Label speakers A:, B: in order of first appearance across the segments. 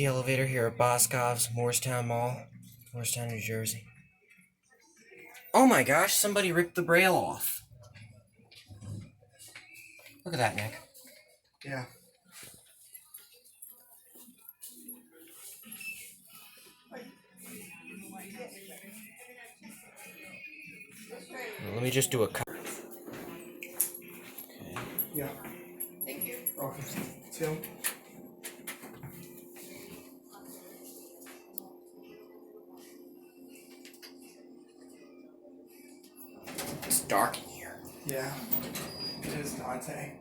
A: the elevator here at Boscov's Moorestown Mall, Moorestown, New Jersey. Oh my gosh, somebody ripped the braille off. Look at that, Nick.
B: Yeah.
A: Let me just do a cut. Okay.
B: Yeah.
C: Thank you.
B: Welcome. Tim.
A: It's dark in here.
B: Yeah. It is Dante.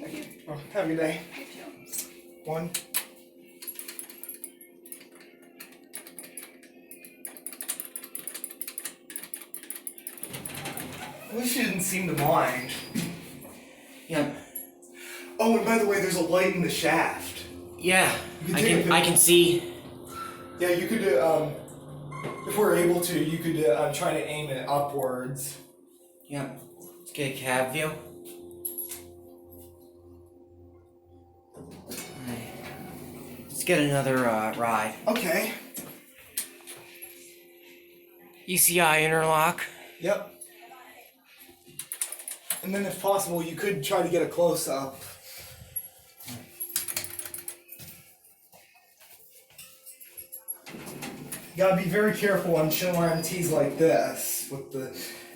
C: Thank you.
B: Oh, have a good day.
C: You too.
B: One. We shouldn't seem to mind.
A: Yeah.
B: Oh, and by the way, there's a light in the shaft.
A: Yeah.
B: You can
A: I can see.
B: Yeah, you could, if we're able to, you could try to aim it upwards.
A: Yeah. Let's get a cab view. Alright. Let's get another ride.
B: Okay.
A: ECI interlock.
B: Yep. And then, if possible, you could try to get a close-up. You gotta be very careful on Schindler MTs like this, with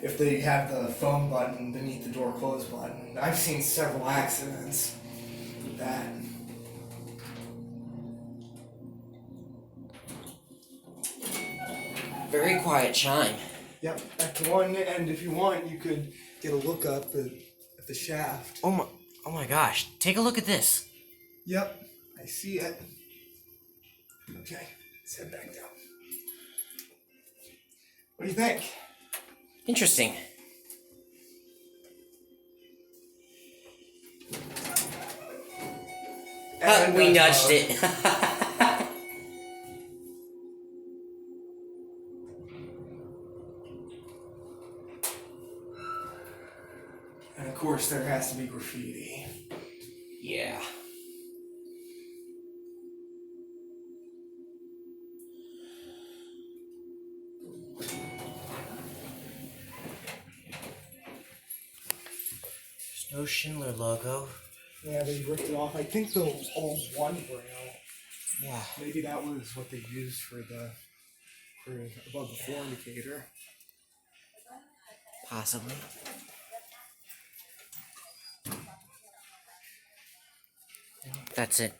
B: if they have the phone button beneath the door close button. I've seen several accidents with that.
A: Very quiet chime.
B: Yep, at one end, if you want, you could get a look up at the shaft.
A: Oh my gosh. Take a look at this.
B: Yep, I see it. Okay, let's head back down. What do you think?
A: Interesting. We nudged it.
B: And of course, there has to be graffiti.
A: Yeah. There's no Schindler logo.
B: Yeah, they ripped it off. I think the old one braille.
A: Yeah.
B: Maybe that was what they used for above the floor indicator.
A: Possibly. That's it.